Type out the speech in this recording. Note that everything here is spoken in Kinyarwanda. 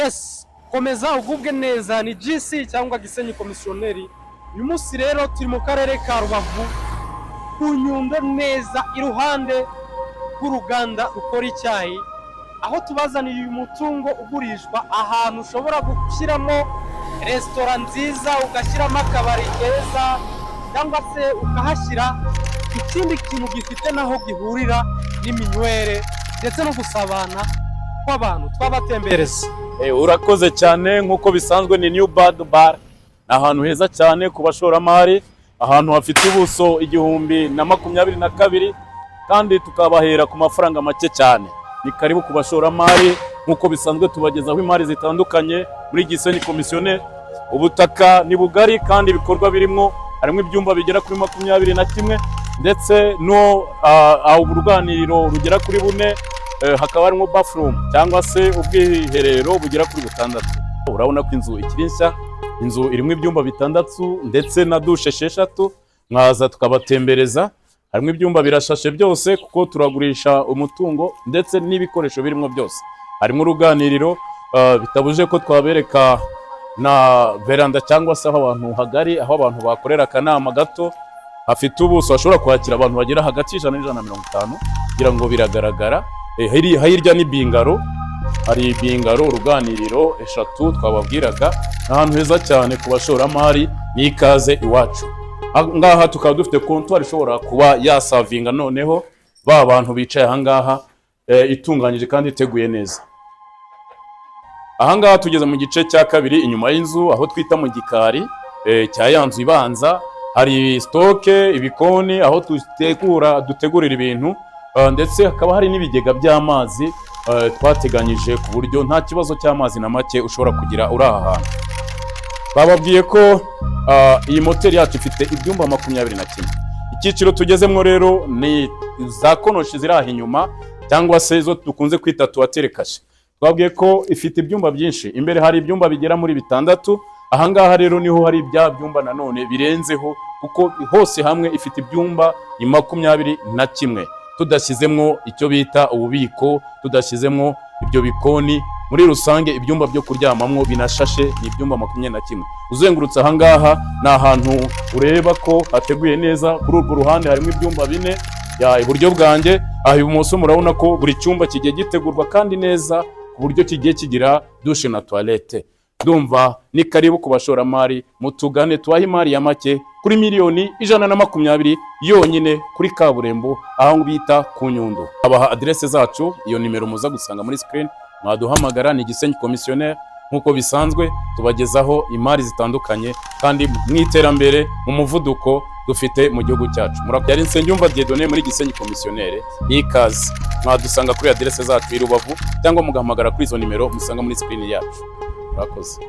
Yes, komeza ugubwe neza. Ni GC cyangwa Gisenyi komisiyoneri. Uyu munsi rero turi mu karere ka Rubavu ku Nyundo neza iruhande rw'uruganda rukora icyayi, aho tubazaniye uyu mutungo ugurishwa ahantu ushobora gushyiramo resitora nziza, ugashyiramo akabari keza, cyangwa se ukahashyira ikindi kintu gifite naho gihurira n'iminywere ndetse no gusabana kw'abantu twabatembereza. Urakoze cyane. Nk'uko bisanzwe ni New Bad Bar, ni ahantu heza cyane ku bashoramari, ahantu hafite ubuso 1022 kandi tukabahera ku mafaranga make cyane. Ni karibu ku bashoramari. Nk'uko bisanzwe tubagezaho imari zitandukanye muri Gisenyi komisiyoneri. Ubutaka ni bugari kandi ibikorwa birimo harimo ibyumba bigera kuri 21 ndetse no uruganiriro rugera kuri 4, hakaba harimo bathroom cyangwa se ubwiherero bugera kuri 6. Urabona ko inzu ikiri nshya, inzu irimo ibyumba 6 ndetse na dushe 6. Mwaza tukabatembereza, harimo ibyumba birashashe byose kuko turagurisha umutungo ndetse n'ibikoresho birimo byose. Harimo uruganiriro, bitabuje ko twabereka na veranda cyangwa se aho abantu hagari, aho abantu bakorera akanama gato. Hafite ubuso bashobora kwakira abantu bagera hagati y'ijana na 150 kugira ngo biragaragara. Hirya ni bingaro, hari bingaro, uruganiriro 3 twababwiraga. Ahantu heza cyane ku bashoramari, ni ikaze iwacu. Ngaha tukaba dufite comptoir ishobora kuba yasavinga noneho ba bantu bicaye ahangaha, itunganyije kandi iteguye neza. Ahangaha tugeze mu gice cya kabiri inyuma y'inzu, aho twita mu gikari cya yanzu ibanza. Hari stoke, ibikoni, aho dutegurira ibintu, ndetse hakaba hari n'ibigega by'amazi twateganyije ku buryo nta kibazo cy'amazi na make ushobora kugira uri aha hantu. Bababwiye ko iyi moteri yacu ifite ibyumba 21. Icyiciro tugezemo rero ni za konoshi ziri aha inyuma, cyangwa se zo dukunze kwita tuwatere kashe. Twabwiye ko ifite ibyumba byinshi, imbere hari ibyumba bigera muri 6. Ahangaha rero niho hari ibya byumba nanone birenzeho, kuko hose hamwe ifite ibyumba 21, tudashyizemo icyo bita ububiko, tudashyizemo ibyo bikoni. Muri rusange ibyumba byo kuryamamwo binashashe ni ibyumba 21. Uzengurutse ahangaha ni ahantu ureba ko hateguye neza. Kuri urwo ruhande harimo ibyumba 4, ya iburyo bwanjye aho ibumoso murabona ko buri cyumba kigiye gitegurwa kandi neza ku buryo kigiye kigira dushe na toilette. Ndumva ni karibu ku bashoramari, mutugane tubahe imari ya make kuri miliyoni 120 yonyine kuri kaburembo aho bita ku Nyundo. Abaha adresse zacu, iyo nimero muza gusanga muri screen, mwaduhamagara. Ni Gisenyi komisiyoneri. Nk'uko bisanzwe tubagezaho imari zitandukanye kandi mwiterambere mu muvuduko dufite mu gihugu cyacu. Yari Nsengiyumva Dieudonné muri Gisenyi komisiyoneri. Ikaze. Mwadusanga kuri adresse zacu i Rubavu cyangwa mugahamagara kuri izo nimero musanga muri screen yacu. Murakoze.